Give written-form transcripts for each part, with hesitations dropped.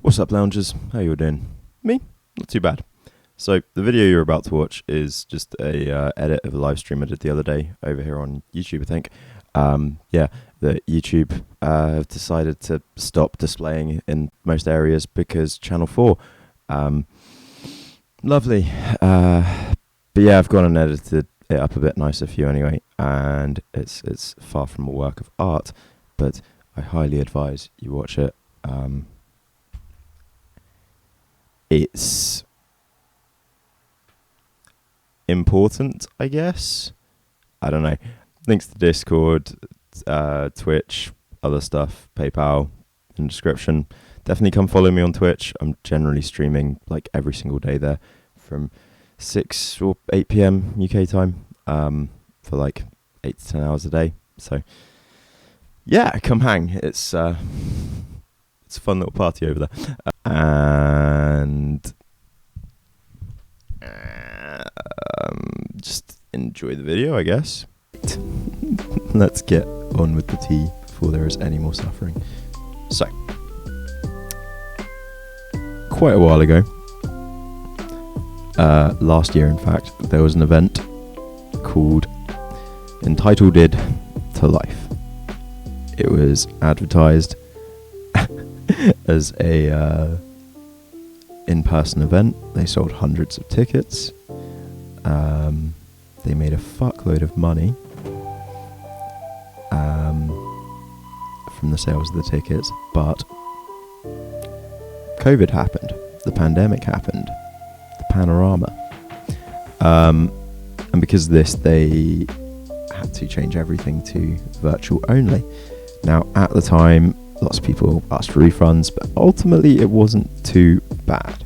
What's up, loungers? How you all doing? Me? Not too bad. So the video you're about to watch is just a edit of a live stream I did the other day over here on YouTube, I think. The YouTube have decided to stop displaying in most areas because Channel 4. Lovely. But yeah, I've gone and edited it up a bit nicer for you anyway, and it's far from a work of art, but I highly advise you watch it. It's important, I guess. I don't know. Links to Discord, Twitch, other stuff, PayPal in the description. Definitely come follow me on Twitch. I'm generally streaming like every single day there from 6 or 8 p.m. UK time for like 8 to 10 hours a day. So yeah, come hang. It's a fun little party over there. And just enjoy the video, I guess. Let's get on with the tea before there is any more suffering. So, quite a while ago, last year in fact, there was an event called EntitleDID to Life. It was advertised as a in-person event. They sold hundreds of tickets. They made a fuckload of money from the sales of the tickets, but COVID happened. The pandemic happened. The panorama. And because of this, they had to change everything to virtual only. Now, at the time, lots of people asked for refunds, but ultimately it wasn't too bad.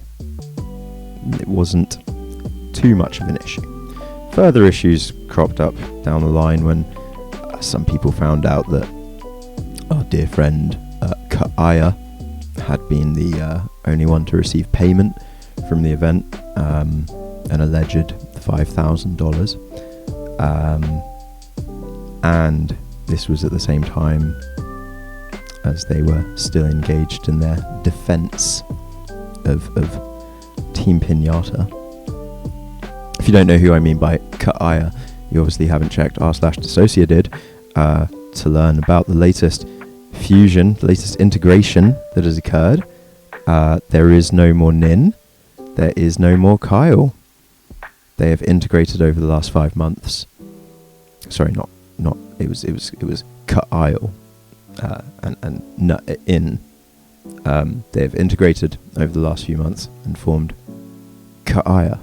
It wasn't too much of an issue. Further issues cropped up down the line when some people found out that our dear friend Kaya had been the only one to receive payment from the event, an alleged $5,000. And this was at the same time as they were still engaged in their defense of Team Pinata. If you don't know who I mean by Kaya, you obviously haven't checked r/dissociated to learn about the latest fusion, the latest integration that has occurred. There is no more Nin. There is no more Kyle. They have integrated over the last 5 months. Sorry, not. It was Kyle. And in. They have integrated over the last few months and formed Kaya.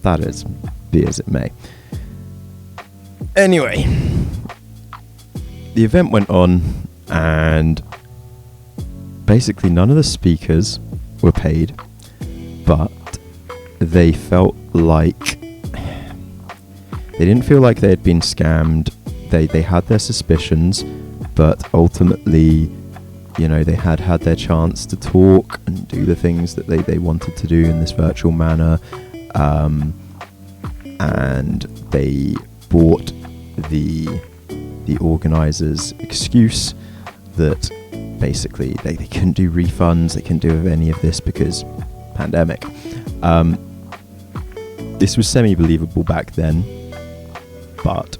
That is, be as it may. Anyway, the event went on, and basically none of the speakers were paid, but they felt like they didn't feel like they had been scammed. They had their suspicions, but ultimately, you know, they had their chance to talk and do the things that they wanted to do in this virtual manner, and they bought the organisers' excuse that basically they couldn't do refunds, they couldn't do any of this because pandemic. This was semi-believable back then, but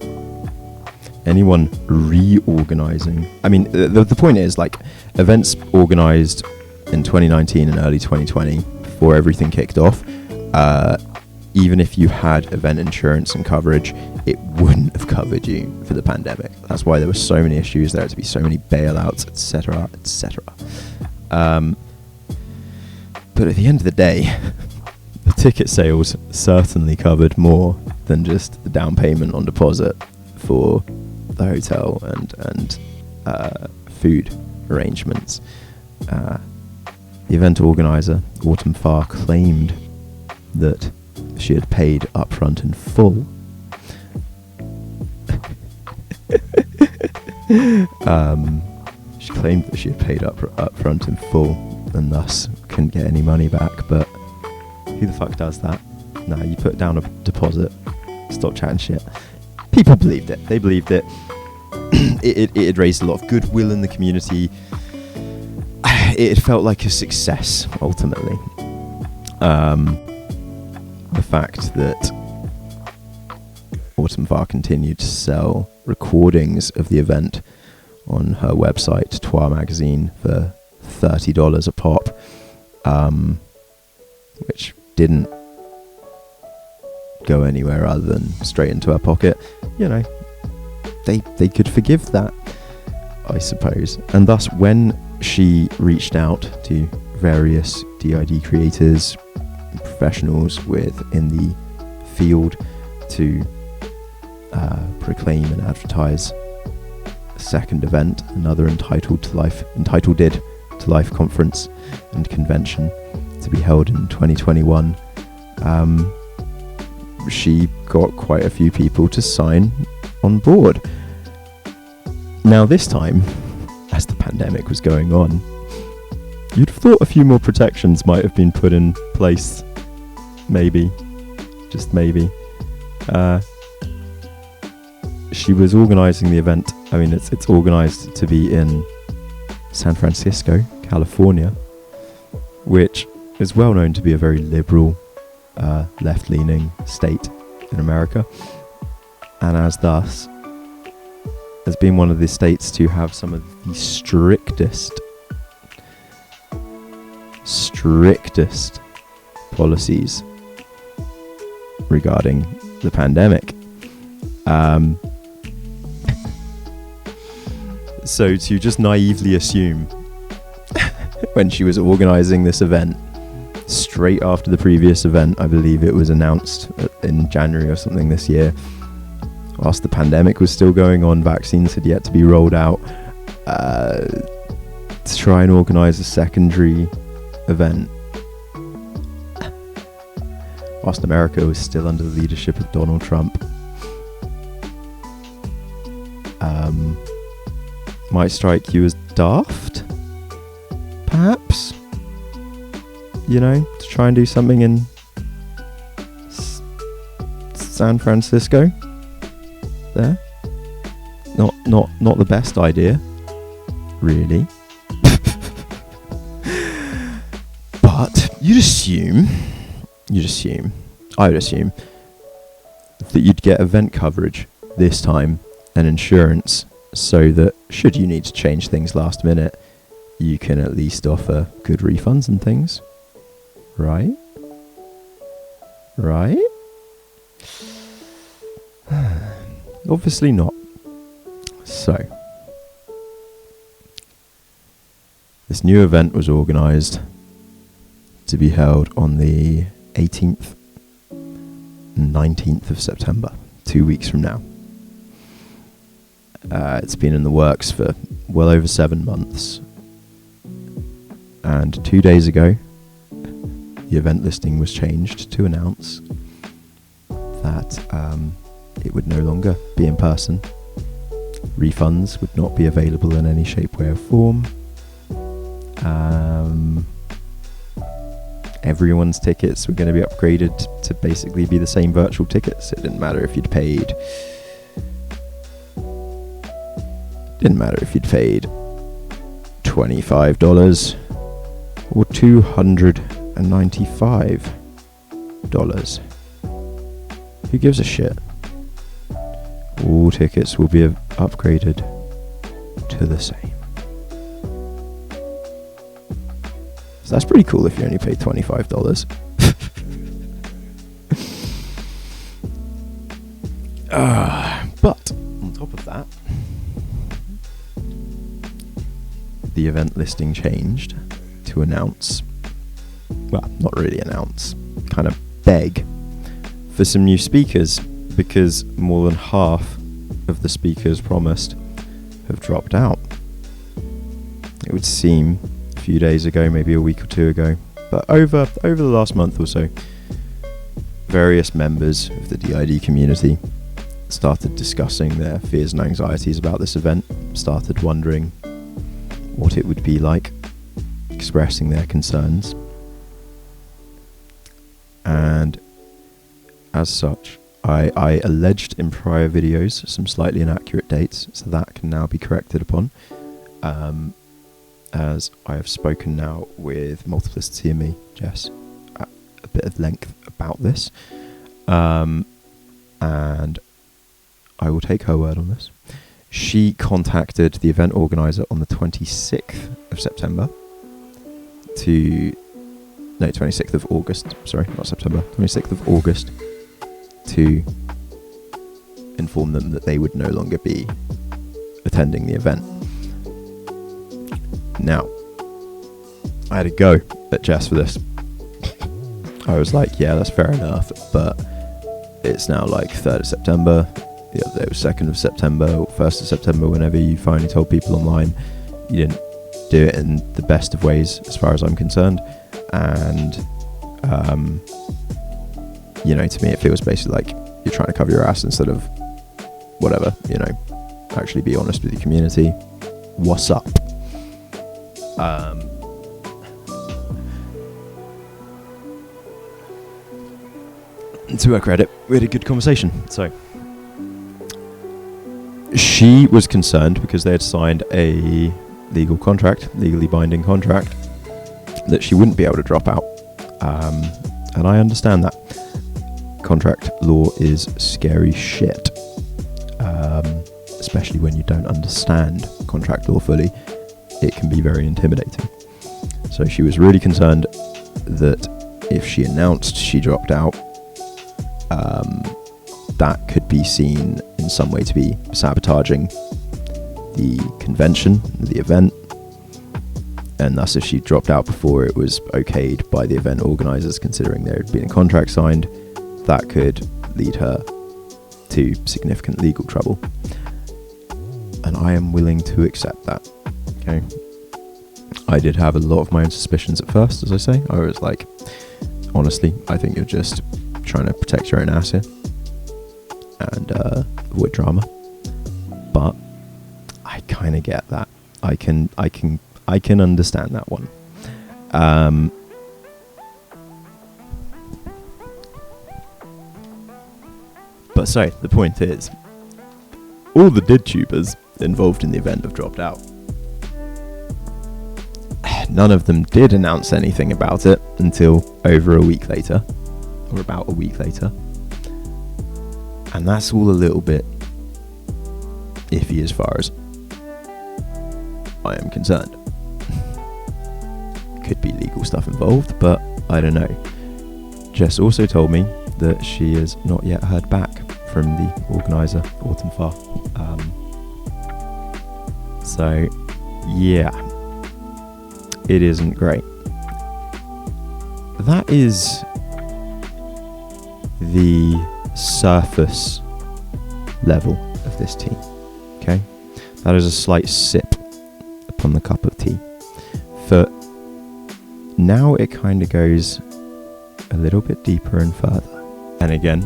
anyone reorganizing, I mean, the point is, like, events organized in 2019 and early 2020 before everything kicked off, even if you had event insurance and coverage, it wouldn't have covered you for the pandemic. That's why there were so many issues, there had to be so many bailouts, etc., etc. But at the end of the day, the ticket sales certainly covered more than just the down payment on deposit for the hotel and food arrangements. The event organizer, Autumn Farr, claimed that she had paid upfront in full. She claimed that she had paid upfront in full and thus couldn't get any money back, but who the fuck does that? Nah, you put down a deposit, stop chatting shit. People believed it. They believed it. it had raised a lot of goodwill in the community. It felt like a success, ultimately. The fact that Autumn Var continued to sell recordings of the event on her website, Trois Magazine, for $30 a pop, which didn't go anywhere other than straight into her pocket. You know, they could forgive that, I suppose. And thus, when she reached out to various DID creators, professionals within the field to proclaim and advertise a second event, another EntitleDID to Life conference and convention to be held in 2021, she got quite a few people to sign on board. Now this time, as the pandemic was going on, you'd have thought a few more protections might have been put in place. Maybe. Just maybe. She was organising the event. I mean, it's organised to be in San Francisco, California, which is well known to be a very liberal, left-leaning state in America, and as thus has been one of the states to have some of the strictest policies regarding the pandemic. So to just naively assume when she was organising this event, straight after the previous event, I believe it was announced in January or something this year, whilst the pandemic was still going on, vaccines had yet to be rolled out, to try and organise a secondary event, whilst America was still under the leadership of Donald Trump, might strike you as daft, perhaps, you know, to try and do something in San Francisco there. Not the best idea, really. But I would assume that you'd get event coverage this time and insurance, so that should you need to change things last minute, you can at least offer good refunds and things. Right? Obviously not. So, this new event was organised to be held on the 18th and 19th of September, 2 weeks from now. It's been in the works for well over 7 months. And 2 days ago, the event listing was changed to announce that it would no longer be in person. Refunds would not be available in any shape, way or form. Everyone's tickets were going to be upgraded to basically be the same virtual tickets. It didn't matter if you'd paid $25 or $295. Who gives a shit? All tickets will be upgraded to the same. So that's pretty cool if you only pay $25. But on top of that, the event listing changed to announce, well, not really announce, kind of beg for some new speakers, because more than half of the speakers promised have dropped out. It would seem a few days ago, maybe a week or two ago, but over the last month or so, various members of the DID community started discussing their fears and anxieties about this event, started wondering what it would be like, expressing their concerns. And as such, I alleged in prior videos some slightly inaccurate dates, so that can now be corrected upon. As I have spoken now with Multiplicity and me, Jess, at a bit of length about this. And I will take her word on this. She contacted the event organizer on the 26th of September 26th of August, sorry, not September, 26th of August, to inform them that they would no longer be attending the event. Now, I had a go at Jess for this. I was like, yeah, that's fair enough, but it's now like 3rd of September, the other day was 2nd of September, or 1st of September, whenever you finally told people online. You didn't do it in the best of ways, as far as I'm concerned. And, you know, to me, it feels basically like you're trying to cover your ass instead of whatever, you know, actually be honest with your community. What's up? To her credit, we had a good conversation. So she was concerned because they had signed a legally binding contract, that she wouldn't be able to drop out. And I understand that. Contract law is scary shit. Especially when you don't understand contract law fully. It can be very intimidating. So she was really concerned that if she announced she dropped out, that could be seen in some way to be sabotaging the convention, the event, and thus if she dropped out before it was okayed by the event organisers, considering there had been a contract signed, that could lead her to significant legal trouble. And I am willing to accept that. Okay. I did have a lot of my own suspicions at first, as I say. I was like, honestly, I think you're just trying to protect your own ass here and avoid drama. But I kind of get that. I can understand that one. But so the point is, all the DidTubers involved in the event have dropped out. None of them did announce anything about it until over a week later, or about a week later. And that's all a little bit iffy as far as I am concerned. Could be legal stuff involved, but I don't know. Jess also told me that she has not yet heard back from the organiser, Autumn Far. So, yeah. It isn't great. That is the surface level of this tea. Okay? That is a slight sip upon the cup of tea. For now, it kind of goes a little bit deeper and further. And again,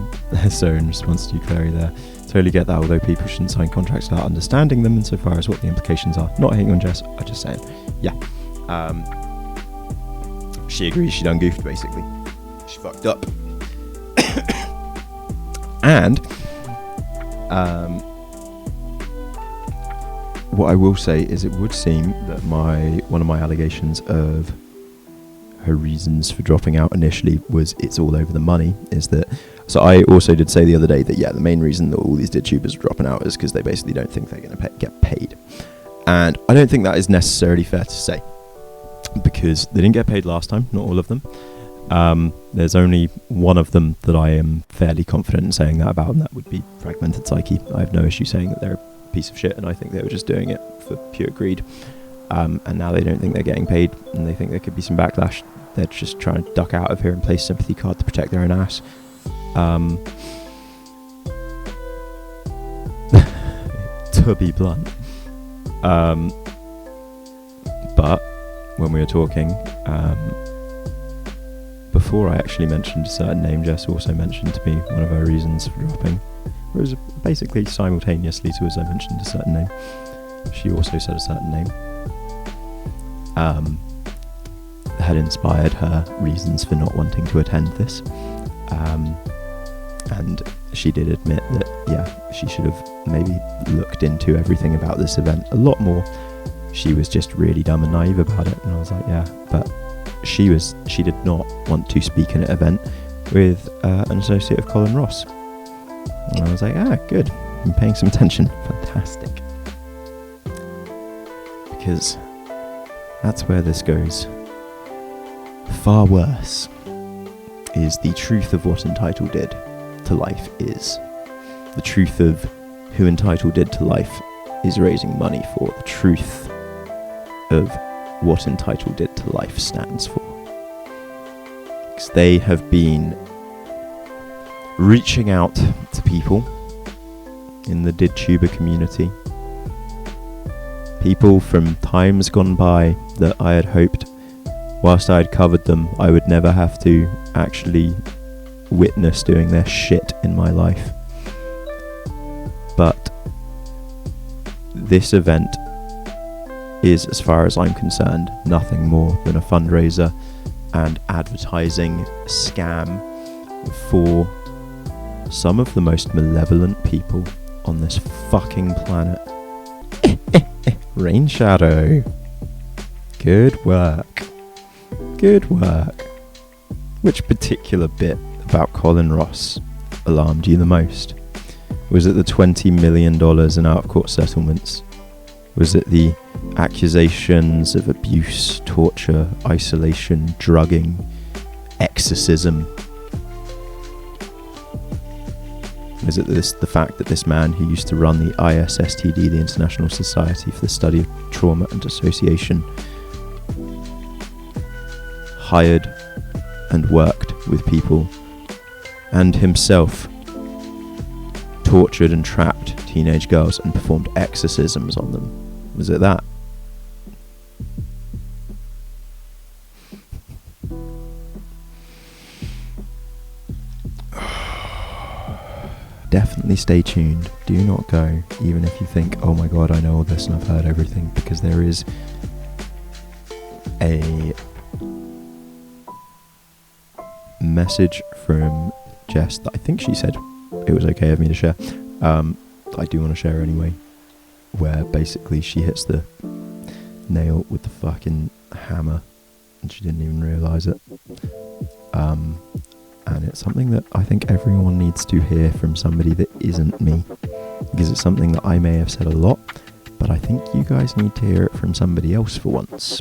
so in response to you, Clary, there, totally get that, although people shouldn't sign contracts without understanding them insofar as what the implications are. Not hating on Jess, I'm just saying. Yeah. She agrees she done goofed, basically. She fucked up. And what I will say is it would seem that one of my allegations of her reasons for dropping out initially was it's all over the money, is that, so I also did say the other day that, yeah, the main reason that all these DidTubers are dropping out is because they basically don't think they're going to get paid. And I don't think that is necessarily fair to say, because they didn't get paid last time, not all of them. There's only one of them that I am fairly confident in saying that about, and that would be Fragmented Psyche. I have no issue saying that they're a piece of shit, and I think they were just doing it for pure greed. And now they don't think they're getting paid, and they think there could be some backlash. They're just trying to duck out of here and play sympathy card to protect their own ass. To be blunt. But when we were talking, before I actually mentioned a certain name, Jess also mentioned to me one of her reasons for dropping. It was basically simultaneously to as I mentioned a certain name, she also said a certain name. Had inspired her reasons for not wanting to attend this. And she did admit that, yeah, she should have maybe looked into everything about this event a lot more. She was just really dumb and naive about it. And I was like, yeah, but she did not want to speak in an event with an associate of Colin Ross. And I was like, good. I'm paying some attention. Fantastic. Because that's where this goes. Far worse is the truth of what EntitleDID to life is. The truth of who EntitleDID to life is raising money for. The truth of what EntitleDID to life stands for. Because they have been reaching out to people in the DidTuber community. People from times gone by that I had hoped, whilst I had covered them, I would never have to actually witness doing their shit in my life. But this event is, as far as I'm concerned, nothing more than a fundraiser and advertising scam for some of the most malevolent people on this fucking planet. Rain Shadow. Good work. Good work. Which particular bit about Colin Ross alarmed you the most? Was it the $20 million in out-of-court settlements? Was it the accusations of abuse, torture, isolation, drugging, exorcism? Is it the fact that this man who used to run the ISSTD, the International Society for the Study of Trauma and Dissociation, hired and worked with people and himself tortured and trapped teenage girls and performed exorcisms on them? Was it that? Definitely stay tuned. Do not go, even if you think, oh my god, I know all this and I've heard everything, because there is a message from Jess that I think she said it was okay of me to share. I do want to share anyway, where basically she hits the nail with the fucking hammer and she didn't even realise it. And it's something that I think everyone needs to hear from somebody that isn't me, because it's something that I may have said a lot, but I think you guys need to hear it from somebody else for once.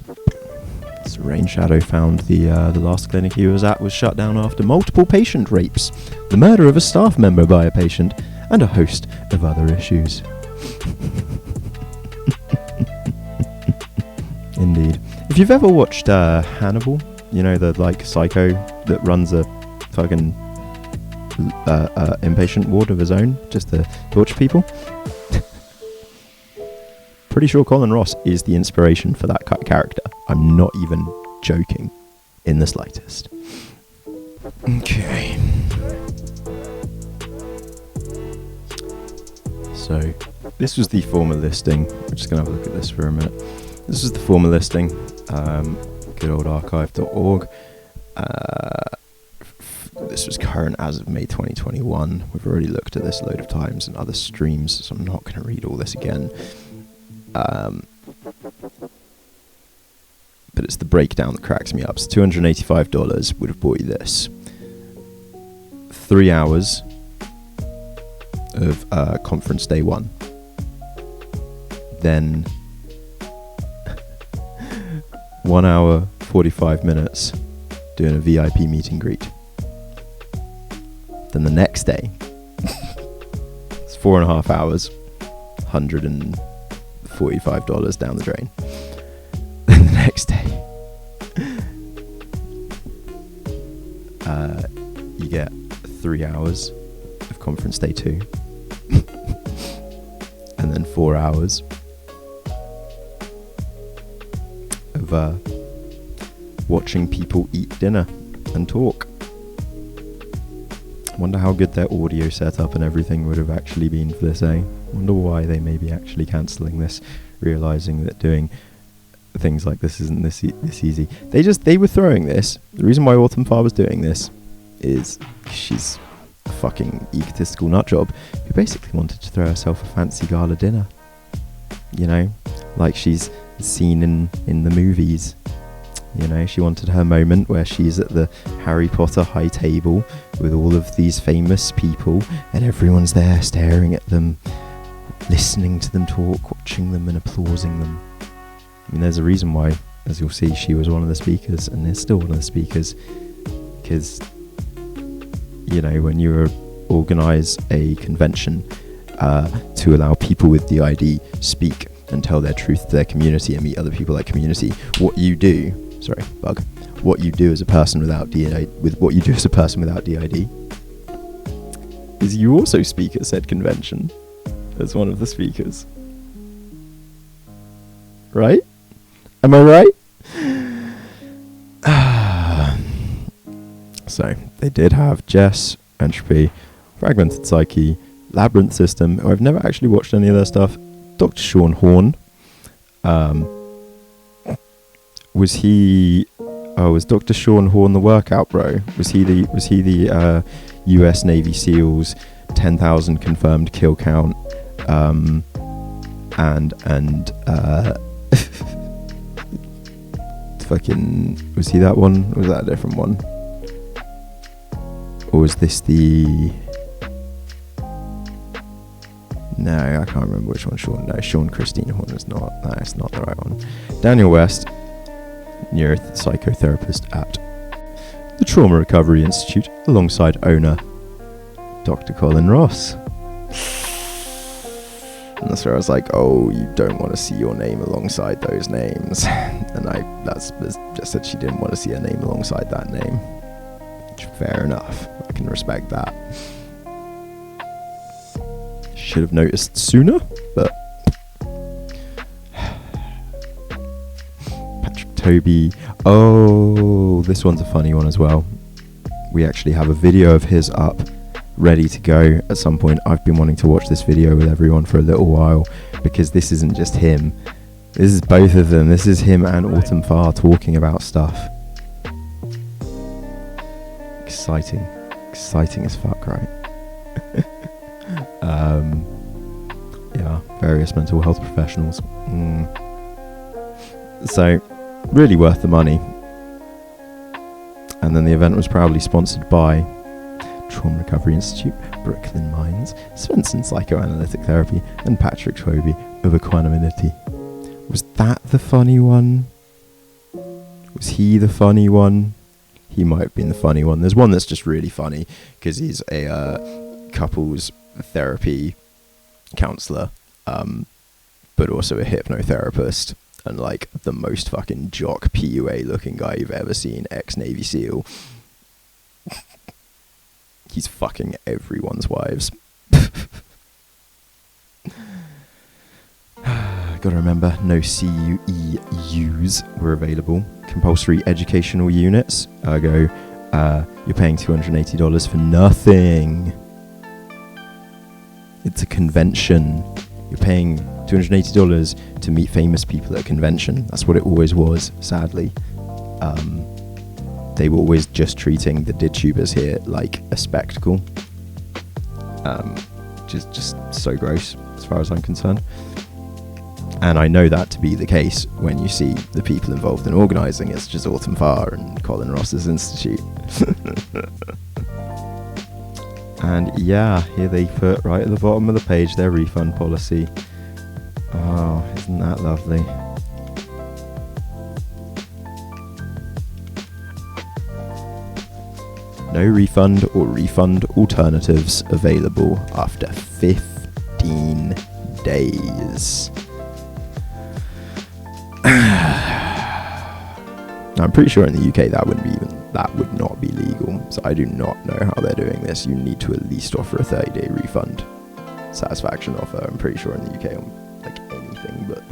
So Rain Shadow found the last clinic he was at was shut down after multiple patient rapes, the murder of a staff member by a patient, and a host of other issues. Indeed. If you've ever watched Hannibal, you know, the psycho that runs a fucking inpatient ward of his own just to torture people. Pretty sure Colin Ross is the inspiration for that character. I'm not even joking in the slightest. Okay. So, this was the former listing. We're just going to have a look at this for a minute. This is the former listing. Good old archive.org. This was current as of May 2021. We've already looked at this a load of times in other streams, so I'm not going to read all this again. But it's the breakdown that cracks me up. So $285 would have bought you this. 3 hours of conference day 1. Then 1 hour, 45 minutes doing a VIP meet and greet. Then the next day, it's 4.5 hours, $145 down the drain. Then the next day, you get 3 hours of conference day 2, and then 4 hours of watching people eat dinner and talk. Wonder how good their audio setup and everything would have actually been for this, eh? Wonder why they may be actually cancelling this, realising that doing things like this isn't this easy. They were throwing this. The reason why Autumn Farr was doing this is she's a fucking egotistical nutjob who basically wanted to throw herself a fancy gala dinner. You know, like she's seen in the movies. You know, she wanted her moment where she's at the Harry Potter high table with all of these famous people and everyone's there staring at them, listening to them talk, watching them and applauding them. I mean, there's a reason why, as you'll see, she was one of the speakers and is still one of the speakers, because, you know, when you organise a convention to allow people with DID speak and tell their truth to their community and meet other people like community, what you do as a person without DID, is you also speak at said convention as one of the speakers. Right? Am I right? So, they did have Jess, Entropy, Fragmented Psyche, Labyrinth System, who I've never actually watched any of their stuff, Dr. Sean Horn. Was Dr. Sean Horn the workout bro? Was he the US Navy SEALs 10,000 confirmed kill count? Fucking, was he that one? Or was that a different one? Or was this the... No, I can't remember which one Sean... No, Sean Christine Horn is not... No, it's not the right one. Daniel West, neuropsychotherapist at the Trauma Recovery Institute, alongside owner Dr. Colin Ross. And that's where I was like, oh, you don't want to see your name alongside those names. And that's just said she didn't want to see her name alongside that name. Which, fair enough. I can respect that. Should have noticed sooner, but... Patrick Toby. Oh, this one's a funny one as well. We actually have a video of his up, ready to go at some point. I've been wanting to watch this video with everyone for a little while, because this isn't just him. This is both of them. This is him and Autumn Farr talking about stuff. Exciting as fuck, right? Yeah, various mental health professionals. So, really worth the money. And then the event was proudly sponsored by Trauma Recovery Institute, Brooklyn Minds, Svensson Psychoanalytic Therapy, and Patrick Toby of Equanimity. Was that the funny one? Was he the funny one? He might have been the funny one. There's one that's just really funny because he's a couples therapy counsellor, but also a hypnotherapist, and like the most fucking jock PUA looking guy you've ever seen, ex-Navy SEAL. He's fucking everyone's wives. Gotta remember, no CUEUs were available. Compulsory educational units, ergo, you're paying $280 for nothing. It's a convention. You're paying $280 to meet famous people at a convention. That's what it always was, sadly. They were always just treating the DidTubers here like a spectacle. Which is just so gross, as far as I'm concerned. And I know that to be the case when you see the people involved in organising. It's just Autumn Farr and Colin Ross's Institute. And yeah, here they put right at the bottom of the page their refund policy. Oh, isn't that lovely? No refund or refund alternatives available after 15 days. I'm pretty sure in the UK that would not be legal. So I do not know how they're doing this. You need to at least offer a 30-day refund satisfaction offer. I'm pretty sure in the UK on like anything, but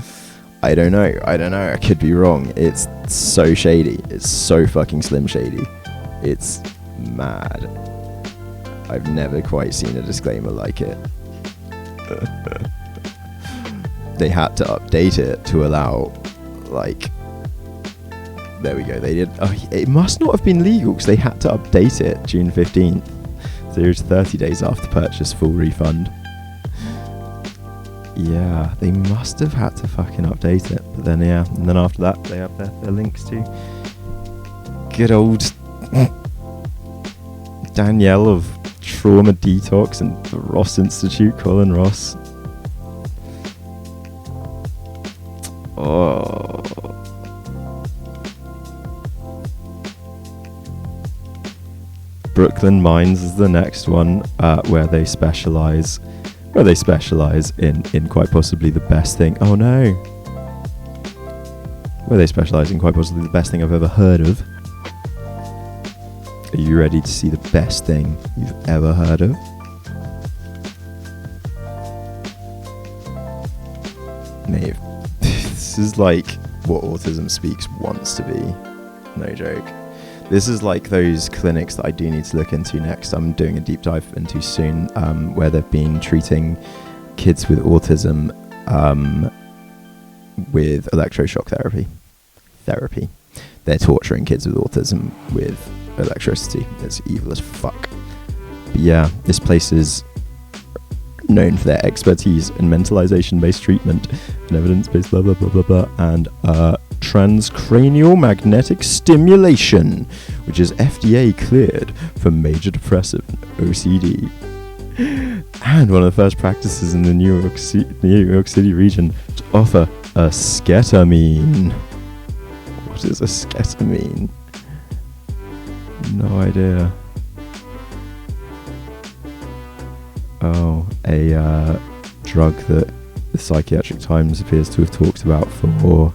I don't know. I could be wrong. It's so shady. It's so fucking slim shady. It's mad. I've never quite seen a disclaimer like it. They had to update it to allow, like, there we go. They did. Oh, it must not have been legal because they had to update it June 15th. 0 to 30 days after purchase, full refund. Yeah, they must have had to fucking update it. But then, yeah, and then after that, they have their links to good old Danielle of Trauma Detox and the Ross Institute, Colin Ross. Oh. Brooklyn Mines is the next one, where they specialize in quite possibly the best thing. Oh no. Where they specialize in quite possibly the best thing I've ever heard of. Are you ready to see the best thing you've ever heard of? Mate, this is like what Autism Speaks wants to be. No joke. This is like those clinics that I do need to look into next. I'm doing a deep dive into soon, where they've been treating kids with autism with electroshock therapy. They're torturing kids with autism with electricity. It's evil as fuck. But yeah, this place is known for their expertise in mentalization-based treatment and evidence-based blah blah blah blah blah, and transcranial magnetic stimulation, which is FDA cleared for major depressive OCD, and one of the first practices in the New York City region to offer a sketamine. What is a sketamine? No idea. Oh, a drug that the Psychiatric Times appears to have talked about for...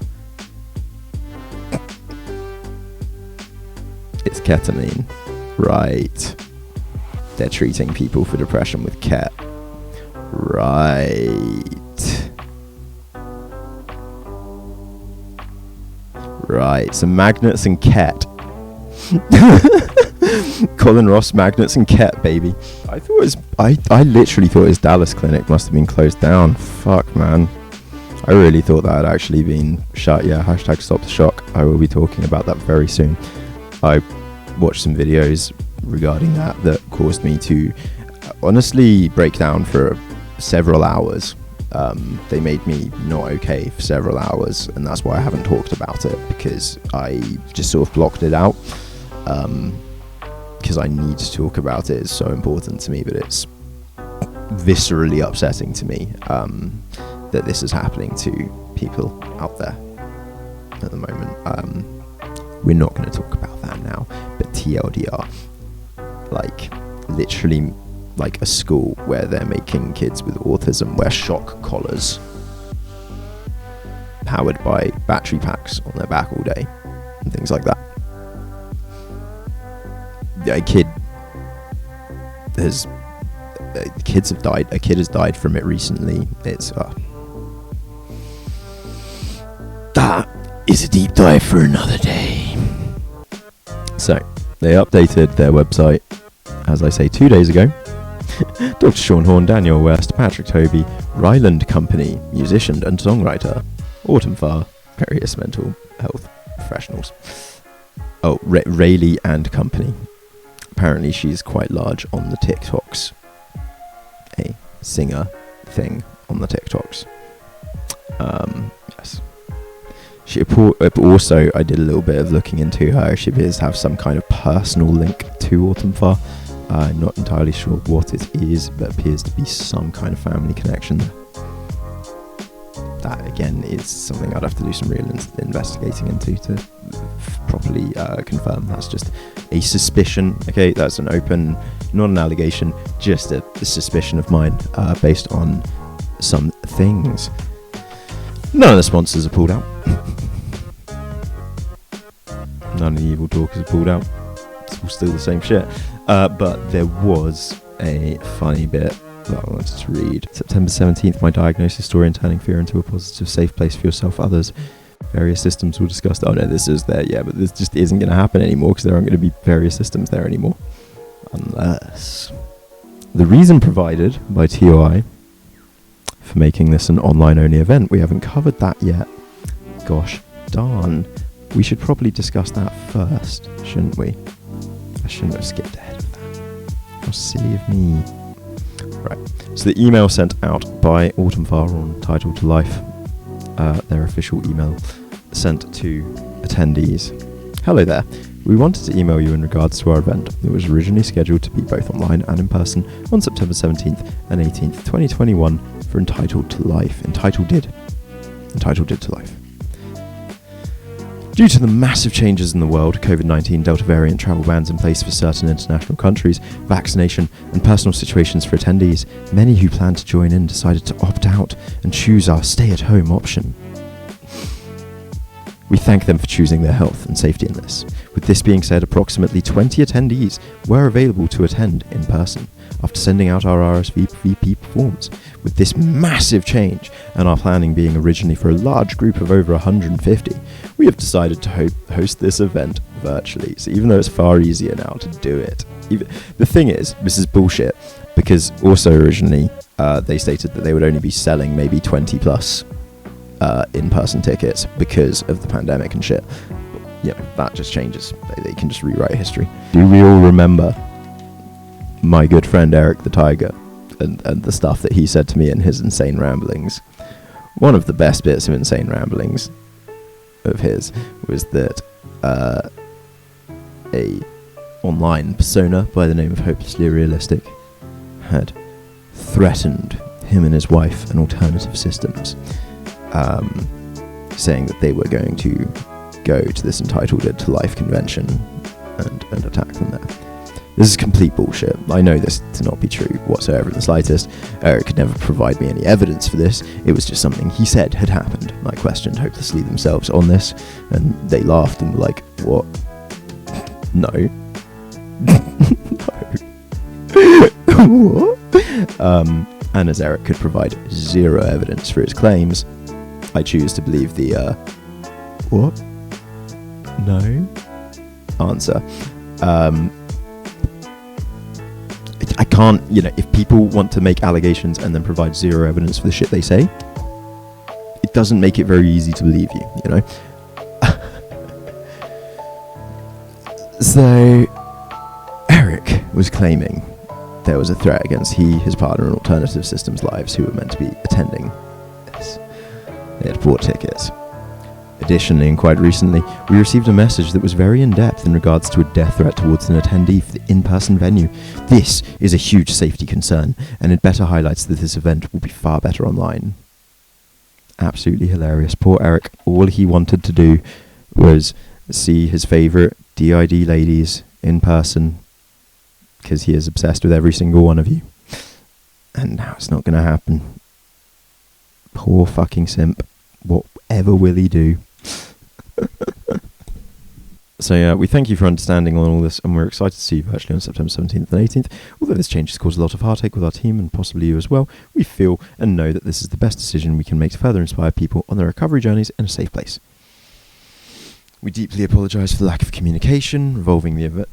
It's ketamine. Right. They're treating people for depression with ket. Right. Right, so magnets and ket. Colin Ross, magnets and ket, baby. I thought it was... I literally thought his Dallas clinic must have been closed down. Fuck, man. I really thought that had actually been shut. Yeah, hashtag stop the shock. I will be talking about that very soon. I watched some videos regarding that caused me to honestly break down for several hours. They made me not okay for several hours, and that's why I haven't talked about it, because I just sort of blocked it out, because I need to talk about it. It's so important to me, but it's viscerally upsetting to me that this is happening to people out there at the moment. We're not going to talk about that now, but TLDR, like literally like a school where they're making kids with autism wear shock collars powered by battery packs on their back all day and things like that. A kid has died. A kid has died from it recently. It's that is a deep dive for another day. So they updated their website, as I say, 2 days ago. Dr. Sean Horn, Daniel West, Patrick Toby, Ryland Company, musician and songwriter, Autumn Farr, various mental health professionals. Oh, Rayleigh and Company. Apparently she's quite large on the TikToks. A singer thing on the TikToks. Yes. She also, I did a little bit of looking into her. She appears to have some kind of personal link to Autumn Farr. Not entirely sure what it is, but appears to be some kind of family connection. That again is something I'd have to do some real investigating into to properly confirm. That's just a suspicion. Okay, that's an open, not an allegation, just a suspicion of mine based on some things. None of the sponsors are pulled out. None of the evil talkers are pulled out. It's all still the same shit. But there was a funny bit that I wanted to read. September 17th, my diagnosis story and turning fear into a positive, safe place for yourself, others. Various systems were discussed. Oh no, this is there, yeah, but this just isn't going to happen anymore because there aren't going to be various systems there anymore. Unless... The reason provided by TOI for making this an online-only event, we haven't covered that yet. Gosh darn. We should probably discuss that first, shouldn't we? I shouldn't have skipped ahead of that. How silly of me. Right, so the email sent out by Autumn Far on Title to Life, their official email sent to attendees. Hello there. We wanted to email you in regards to our event that was originally scheduled to be both online and in person on September 17th and 18th, 2021 for Entitled to Life. EntitleDID to Life. Due to the massive changes in the world, COVID-19, Delta variant, travel bans in place for certain international countries, vaccination and personal situations for attendees, many who planned to join in decided to opt out and choose our stay-at-home option. We thank them for choosing their health and safety in this. With this being said, approximately 20 attendees were available to attend in person after sending out our RSVP forms. With this massive change and our planning being originally for a large group of over 150, we have decided to host this event virtually. So even though it's far easier now to do it, the thing is, this is bullshit, because also originally they stated that they would only be selling maybe 20 plus in-person tickets because of the pandemic and shit. You know, that just changes. They can just rewrite history. Do we all remember my good friend Eric the Tiger and the stuff that he said to me in his Insane Ramblings? One of the best bits of Insane Ramblings of his was that a online persona by the name of Hopelessly Realistic had threatened him and his wife and alternative systems, saying that they were going to go to this EntitleDID to Life convention and attack them there. This is complete bullshit. I know this to not be true whatsoever in the slightest. Eric could never provide me any evidence for this. It was just something he said had happened. I questioned Hopelessly themselves on this, and they laughed and were like, what? No. No. What? And as Eric could provide zero evidence for his claims, I choose to believe the, what? No? Answer. I can't, if people want to make allegations and then provide zero evidence for the shit they say, it doesn't make it very easy to believe you, So, Eric was claiming there was a threat against he, his partner, and Alternative Systems Lives who were meant to be attending this. They had bought tickets. Additionally, and quite recently, we received a message that was very in-depth in regards to a death threat towards an attendee for the in-person venue. This is a huge safety concern, and it better highlights that this event will be far better online. Absolutely hilarious. Poor Eric, all he wanted to do was see his favourite DID ladies in person, because he is obsessed with every single one of you. And now it's not going to happen. Poor fucking simp. Whatever will he do? So yeah, we thank you for understanding on all this, and we're excited to see you virtually on September 17th and 18th. Although this change has caused a lot of heartache with our team and possibly you as well, we feel and know that this is the best decision we can make to further inspire people on their recovery journeys in a safe place. We deeply apologise for the lack of communication revolving the event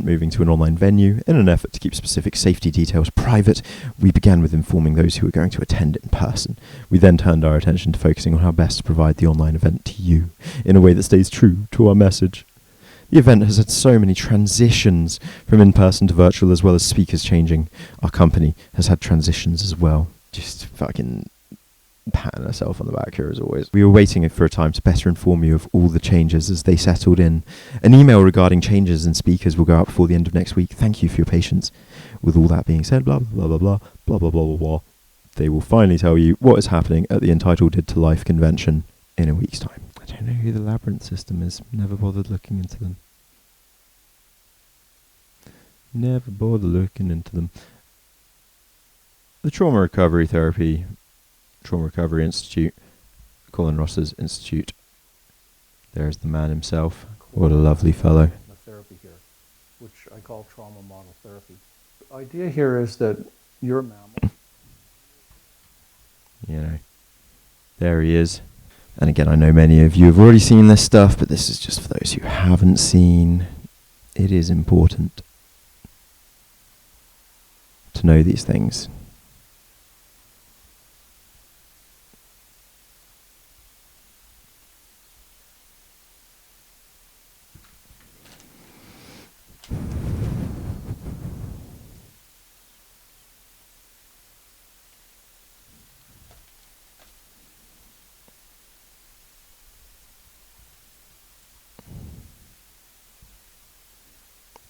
moving to an online venue. In an effort to keep specific safety details private, we began with informing those who were going to attend in person. We then turned our attention to focusing on how best to provide the online event to you in a way that stays true to our message. The event has had so many transitions from in-person to virtual, as well as speakers changing. Our company has had transitions as well. Just fucking patting herself on the back here as always. We were waiting for a time to better inform you of all the changes as they settled in. An email regarding changes in speakers will go out before the end of next week. Thank you for your patience. With all that being said, blah blah blah blah blah blah blah blah blah, they will finally tell you what is happening at the EntitleDID to Life convention in a week's time. I don't know who the Labyrinth system is. Never bothered looking into them. Never bothered looking into them. The Trauma Recovery Institute, Colin Ross's institute. There's the man himself. What a lovely fellow. The therapy here, which I call trauma model therapy. The idea here is that you're a mammal. There he is. And again, I know many of you have already seen this stuff, but this is just for those who haven't seen. It is important to know these things.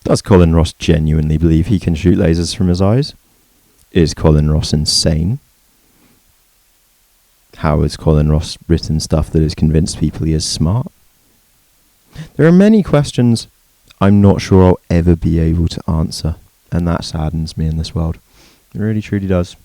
Does Colin Ross genuinely believe he can shoot lasers from his eyes? Is Colin Ross insane? How has Colin Ross written stuff that has convinced people he is smart? There are many questions I'm not sure I'll ever be able to answer, and that saddens me in this world. It really truly does.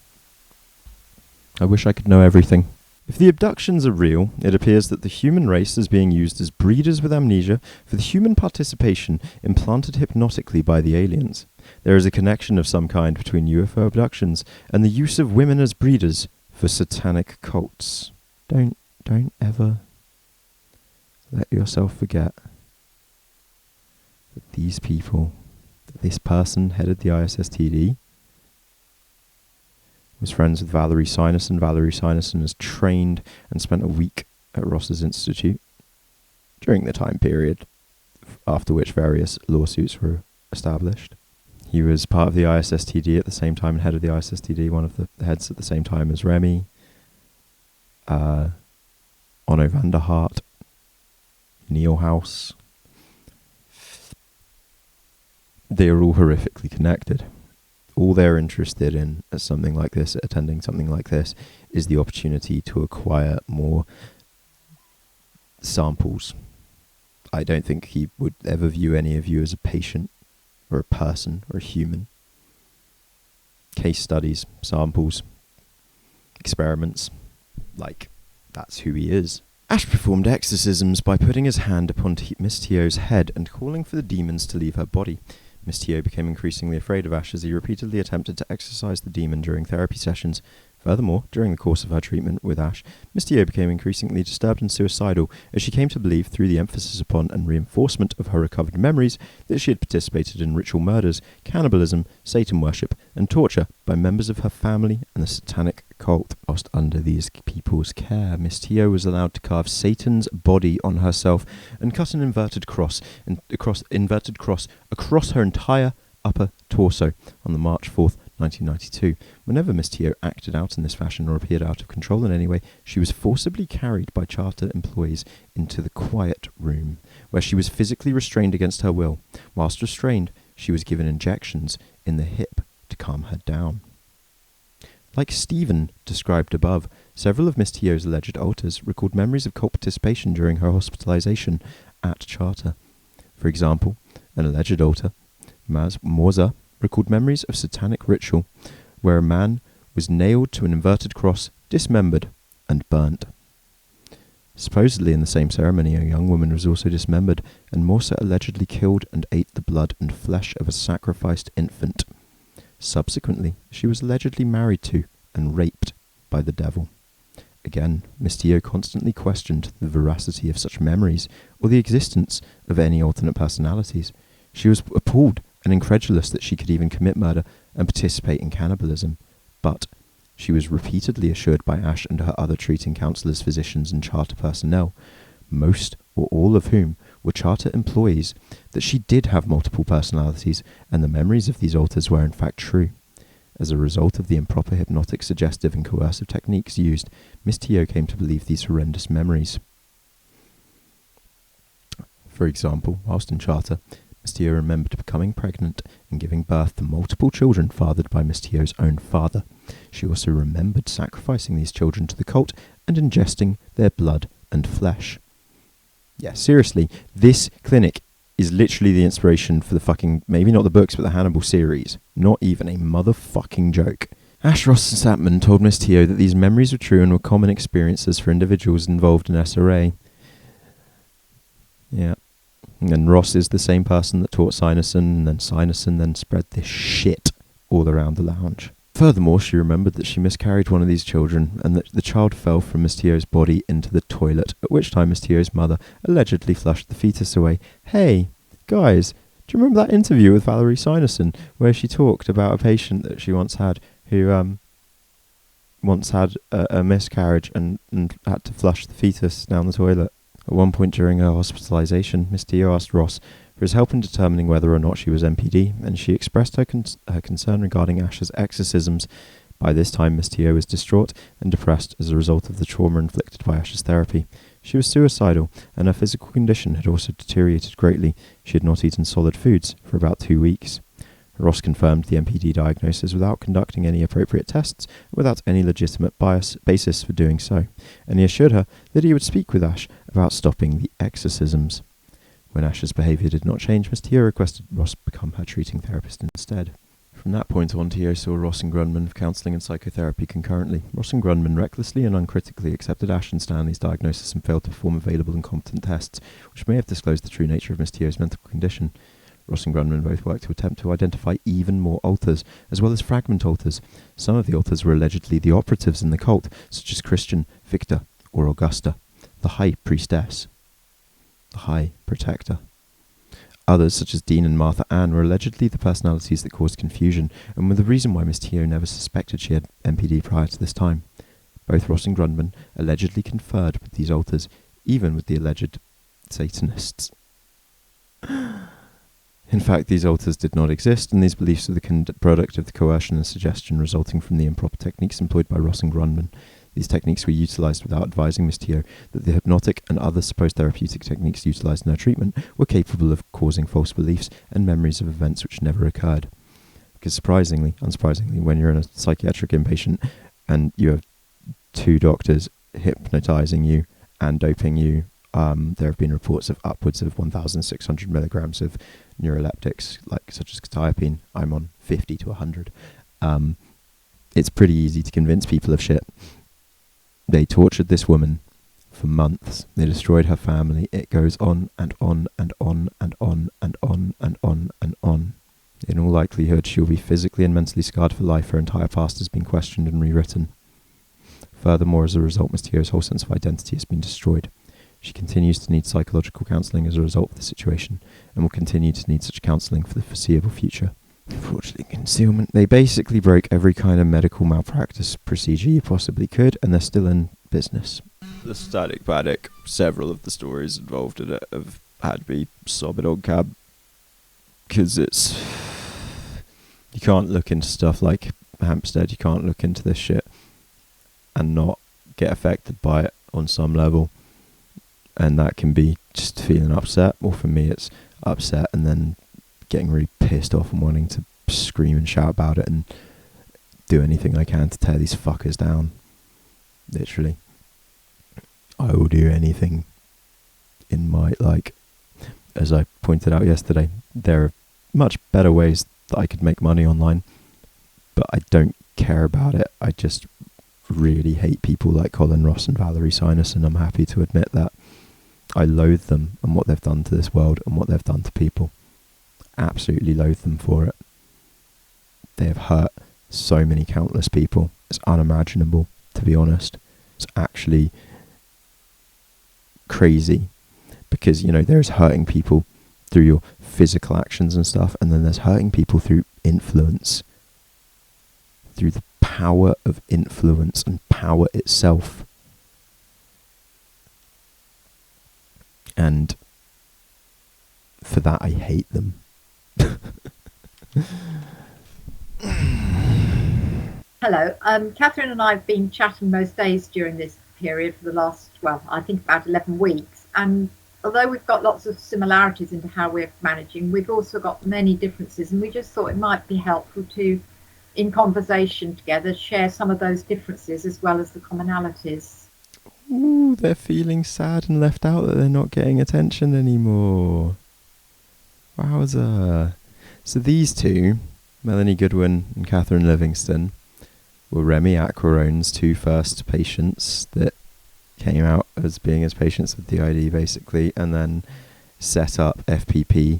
I wish I could know everything. If the abductions are real, it appears that the human race is being used as breeders with amnesia for the human participation implanted hypnotically by the aliens. There is a connection of some kind between UFO abductions and the use of women as breeders for satanic cults. Don't ever let yourself forget that these people, that this person headed the ISSTD, was friends with Valerie Sinerson. Valerie Sinerson has trained and spent a week at Ross's Institute during the time period after which various lawsuits were established. He was part of the ISSTD at the same time and head of the ISSTD, one of the heads at the same time as Remy, Onno van der Hart, Neil House. They are all horrifically connected. All they're interested in at something like this, attending something like this, is the opportunity to acquire more samples. I don't think he would ever view any of you as a patient or a person or a human. Case studies, samples, experiments, like, that's who he is. Ash performed exorcisms by putting his hand upon Miss Teo's head and calling for the demons to leave her body. Miss Teo became increasingly afraid of Ash as he repeatedly attempted to exorcise the demon during therapy sessions. Furthermore, during the course of her treatment with Ash, Miss Teo became increasingly disturbed and suicidal as she came to believe, through the emphasis upon and reinforcement of her recovered memories, that she had participated in ritual murders, cannibalism, Satan worship, and torture by members of her family and the satanic cult. Whilst under these people's care, Miss Teo was allowed to carve Satan's body on herself and cut an inverted cross across her entire upper torso on the March 4th, 1992. Whenever Miss Teo acted out in this fashion or appeared out of control in any way, she was forcibly carried by charter employees into the quiet room, where she was physically restrained against her will. Whilst restrained, she was given injections in the hip to calm her down. Like Stephen, described above, several of Miss Teo's alleged alters recalled memories of cult participation during her hospitalization at charter. For example, an alleged alter, Morza, recalled memories of satanic ritual where a man was nailed to an inverted cross, dismembered, and burnt. Supposedly in the same ceremony, a young woman was also dismembered, and Morza allegedly killed and ate the blood and flesh of a sacrificed infant. Subsequently, she was allegedly married to and raped by the devil. Again, Miss Teo constantly questioned the veracity of such memories or the existence of any alternate personalities. She was appalled and incredulous that she could even commit murder and participate in cannibalism, but she was repeatedly assured by Ash and her other treating counsellors, physicians and charter personnel, most or all of whom were charter employees, that she did have multiple personalities and the memories of these alters were in fact true. As a result of the improper hypnotic, suggestive and coercive techniques used, Miss Teo came to believe these horrendous memories. For example, whilst in charter, Miss Teo remembered becoming pregnant and giving birth to multiple children fathered by Miss Teo's own father. She also remembered sacrificing these children to the cult and ingesting their blood and flesh. Yeah, seriously, this clinic is literally the inspiration for the fucking, maybe not the books, but the Hannibal series. Not even a motherfucking joke. Ash, Ross and Sapman told Miss Teo that these memories were true and were common experiences for individuals involved in SRA. Yeah. And Ross is the same person that taught Sinerson, and then Sinerson then spread this shit all around the lounge. Furthermore, she remembered that she miscarried one of these children and that the child fell from Miss Teo's body into the toilet, at which time Miss Teo's mother allegedly flushed the fetus away. Hey, guys, do you remember that interview with Valerie Sinerson where she talked about a patient that she once had who once had a miscarriage and had to flush the fetus down the toilet? At one point during her hospitalization, Miss Teo asked Ross for his help in determining whether or not she was MPD, and she expressed her concern regarding Ash's exorcisms. By this time, Miss Teo was distraught and depressed as a result of the trauma inflicted by Ash's therapy. She was suicidal, and her physical condition had also deteriorated greatly. She had not eaten solid foods for about 2 weeks. Ross confirmed the MPD diagnosis without conducting any appropriate tests, and without any legitimate basis for doing so, and he assured her that he would speak with Ash about stopping the exorcisms. When Ash's behaviour did not change, Miss Teo requested Ross become her treating therapist instead. From that point on, Teo saw Ross and Grundman for counselling and psychotherapy concurrently. Ross and Grundman recklessly and uncritically accepted Ash and Stanley's diagnosis and failed to perform available and competent tests, which may have disclosed the true nature of Miss Teo's mental condition. Ross and Grundman both worked to attempt to identify even more alters, as well as fragment alters. Some of the alters were allegedly the operatives in the cult, such as Christian, Victor, or Augusta, the High Priestess, the High Protector. Others, such as Dean and Martha Ann, were allegedly the personalities that caused confusion, and were the reason why Miss Teo never suspected she had MPD prior to this time. Both Ross and Grundman allegedly conferred with these alters, even with the alleged Satanists. In fact, these alters did not exist, and these beliefs were the product of the coercion and suggestion resulting from the improper techniques employed by Ross and Grundman. These techniques were utilised without advising Miss Teo that the hypnotic and other supposed therapeutic techniques utilised in her treatment were capable of causing false beliefs and memories of events which never occurred. Because unsurprisingly, when you're in a psychiatric inpatient and you have 2 doctors hypnotising you and doping you, there have been reports of upwards of 1,600 milligrams of neuroleptics, such as quetiapine. I'm on 50 to 100. It's pretty easy to convince people of shit. They tortured this woman for months. They destroyed her family. It goes on and on and on and on and on and on and on. In all likelihood, she will be physically and mentally scarred for life. Her entire past has been questioned and rewritten. Furthermore, as a result, Miss Teo's whole sense of identity has been destroyed. She continues to need psychological counselling as a result of the situation, and will continue to need such counselling for the foreseeable future. Unfortunately, concealment. They basically broke every kind of medical malpractice procedure you possibly could, and they're still in business. The Static Paddock, several of the stories involved in it have had to be sobbing on cab, because you can't look into stuff like Hampstead, you can't look into this shit and not get affected by it on some level, and that can be just feeling upset, or for me it's upset and then getting really pissed off and wanting to scream and shout about it and do anything I can to tear these fuckers down. Literally. I will do anything in my, as I pointed out yesterday, there are much better ways that I could make money online, but I don't care about it. I just really hate people like Colin Ross and Valerie Sinus, and I'm happy to admit that. I loathe them and what they've done to this world and what they've done to people. Absolutely loathe them for it. They have hurt so many countless people. It's unimaginable, to be honest. It's actually crazy, because there's hurting people through your physical actions and stuff, and then there's hurting people through influence, through the power of influence and power itself. And for that I hate them. Hello. Catherine and I have been chatting most days during this period for the last, I think about 11 weeks. And although we've got lots of similarities into how we're managing, we've also got many differences. And we just thought it might be helpful to, in conversation together, share some of those differences as well as the commonalities. Ooh, they're feeling sad and left out that they're not getting attention anymore. Wowza. So these two, Melanie Goodwin and Catherine Livingston, were Remy Aquarone's 2 first patients that came out as being as patients with DID, basically, and then set up FPP,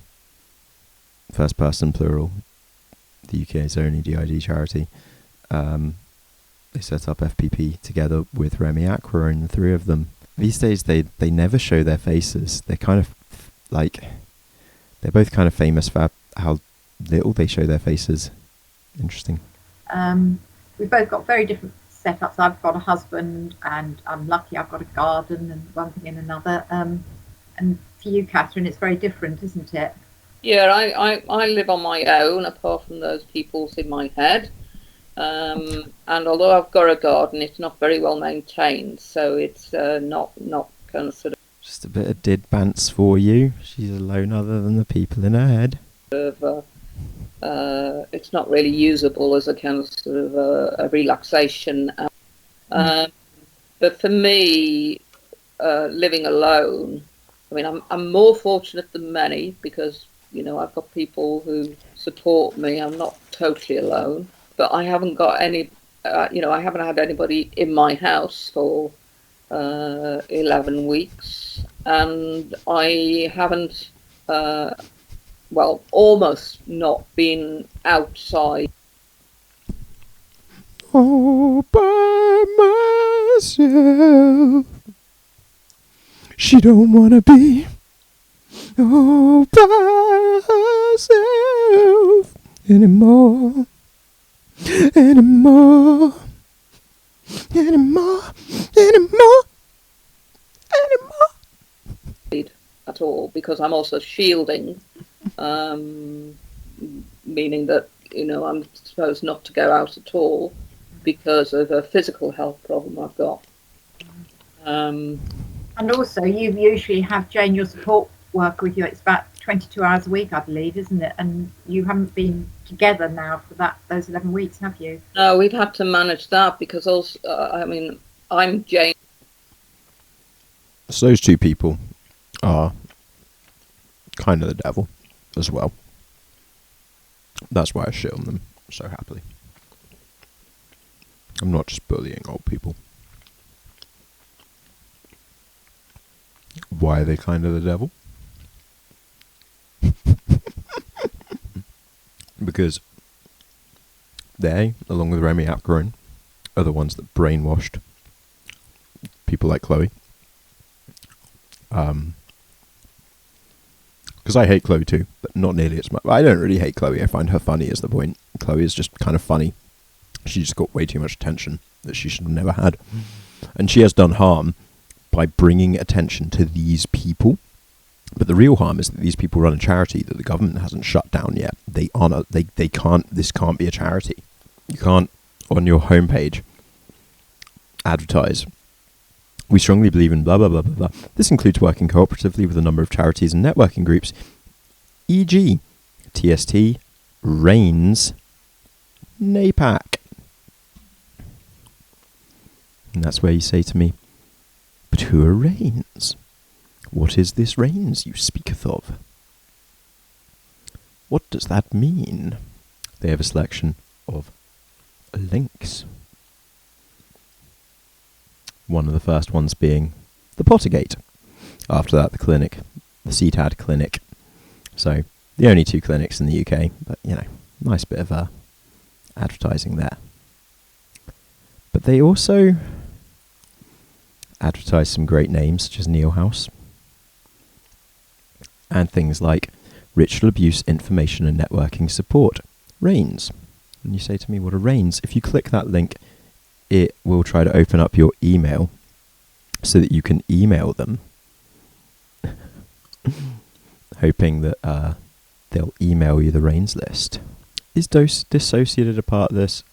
first person plural, the UK's only DID charity. They set up FPP together with Remy Aquarone, the 3 of them. These days they never show their faces. They're kind of they're both kind of famous for how little they show their faces. Interesting. We've both got very different setups. I've got a husband, and I'm lucky I've got a garden and one thing and another. And for you, Catherine, it's very different, isn't it? Yeah, I live on my own, apart from those people's in my head. And although I've got a garden, it's not very well maintained, so it's not kind of sort Just a bit of did bants for you. She's alone other than the people in her head. of it's not really usable as a kind of sort of a relaxation. But for me, living alone, I mean, I'm more fortunate than many because, you know, I've got people who support me. I'm not totally alone, but I haven't got any, you know, I haven't had anybody in my house for 11 weeks, and I haven't, well, almost not been outside. All by myself. She don't wanna be all by herself anymore. Anymore. Anymore. Anymore. Anymore. At all, because I'm also shielding, meaning that, you know, I'm supposed not to go out at all because of a physical health problem I've got. And also, you usually have Jane, your support worker, with you. It's about 22 hours a week, I believe, isn't it? And you haven't been together now for those 11 weeks, have you? No, we've had to manage that because also, I mean, I'm Jane. So those two people are kind of the devil as well. That's why I shit on them so happily. I'm not just bullying old people. Why are they kind of the devil? Because they, along with Remy Apgarin, are the ones that brainwashed people like Chloe. Because I hate Chloe too, but not nearly as much. I don't really hate Chloe. I find her funny is the point. Chloe is just kind of funny. She just got way too much attention that she should have never had. And she has done harm by bringing attention to these people. But the real harm is that these people run a charity that the government hasn't shut down yet. They can't, this can't be a charity. You can't, on your homepage, advertise, "We strongly believe in blah, blah, blah, blah, blah. This includes working cooperatively with a number of charities and networking groups, e.g. TST, RAINS, NAPAC." And that's where you say to me, "But who are RAINS? What is this RAINS you speaketh of? What does that mean?" They have a selection of links. One of the first ones being the Pottergate. After that, the clinic, the CTAD clinic. So, the only two clinics in the UK, but, you know, nice bit of advertising there. But they also advertise some great names, such as Neil House, and things like Ritual Abuse Information and Networking Support, RAINS. And you say to me, what are RAINS? If you click that link, it will try to open up your email so that you can email them, hoping that they'll email you the RAINS list. Is Dissociated a part of this?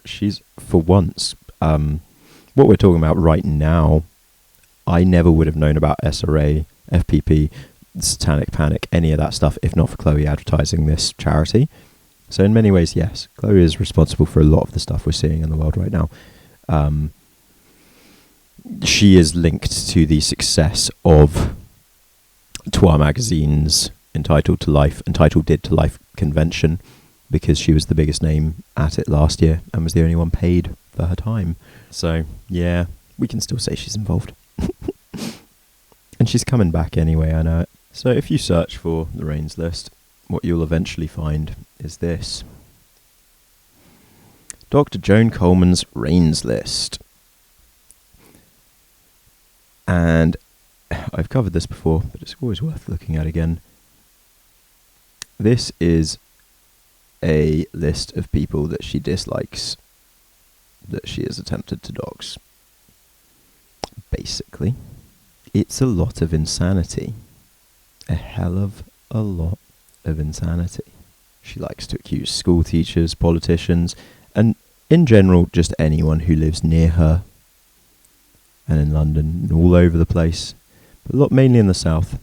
She's, for once, what we're talking about right now, I never would have known about SRA, FPP, Satanic Panic, any of that stuff, if not for Chloe advertising this charity. So in many ways, yes, Chloe is responsible for a lot of the stuff we're seeing in the world right now. She is linked to the success of Twa Magazine's EntitleDID to Life convention, because she was the biggest name at it last year and was the only one paid for her time. So, yeah, we can still say she's involved. And she's coming back anyway, I know it. So if you search for the RAINS list, what you'll eventually find is this. Dr. Joan Coleman's RAINS list. And I've covered this before, but it's always worth looking at again. This is a list of people that she dislikes, that she has attempted to dox. Basically, it's a lot of insanity. A hell of a lot of insanity. She likes to accuse school teachers, politicians, and in general, just anyone who lives near her and in London and all over the place but a lot mainly in the south,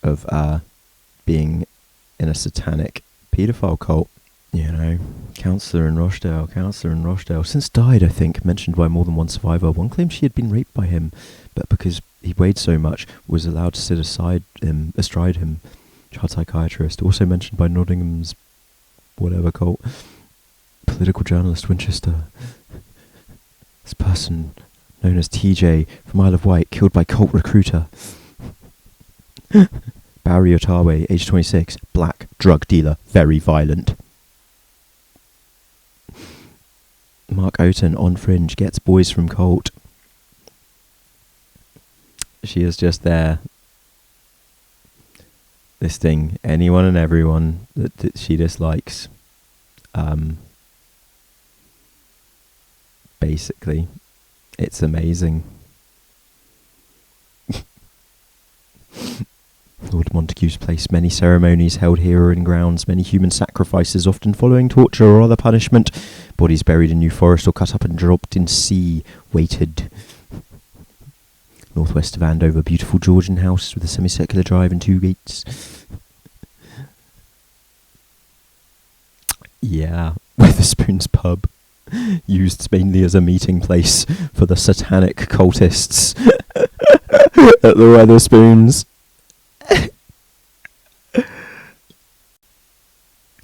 of being in a satanic paedophile cult. You know, counsellor in Rochdale. Since died, I think, mentioned by more than one survivor. One claimed she had been raped by him, but because he weighed so much, was allowed to sit astride him. Child psychiatrist. Also mentioned by Nottingham's whatever cult. Political journalist Winchester. This person, known as TJ from Isle of Wight, killed by cult recruiter. Barry Otawe, age 26, black, drug dealer, very violent. Mark Oten, on Fringe, gets boys from cult. She is just there, listing anyone and everyone that she dislikes. Basically, it's amazing. Lord Montague's place, many ceremonies held here in grounds, many human sacrifices, often following torture or other punishment. Bodies buried in New Forest or cut up and dropped in sea, weighted. Northwest of Andover, beautiful Georgian house with a semicircular drive and 2 gates. Yeah, Wetherspoon's pub, used mainly as a meeting place for the satanic cultists at the Wetherspoons.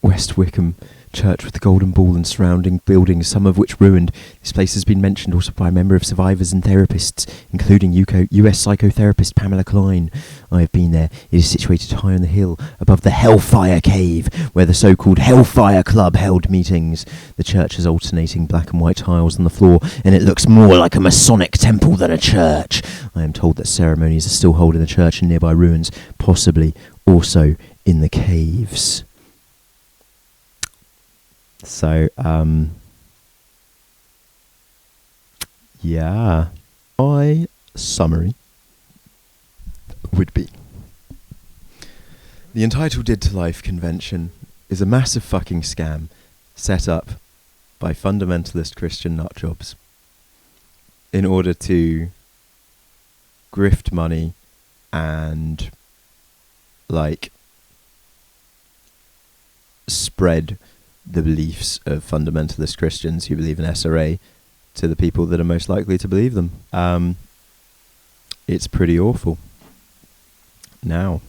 West Wickham Church with the Golden Ball and surrounding buildings, some of which ruined. This place has been mentioned also by a member of survivors and therapists, including US psychotherapist Pamela Klein. I have been there. It is situated high on the hill above the Hellfire Cave, where the so-called Hellfire Club held meetings. The church has alternating black and white tiles on the floor, and it looks more like a Masonic temple than a church. I am told that ceremonies are still held in the church and nearby ruins, possibly also in the caves. So, yeah. My summary would be: the EntitleDID to Life convention is a massive fucking scam set up by fundamentalist Christian nutjobs in order to grift money and, like, spread the beliefs of fundamentalist Christians who believe in SRA to the people that are most likely to believe them. It's pretty awful. Now,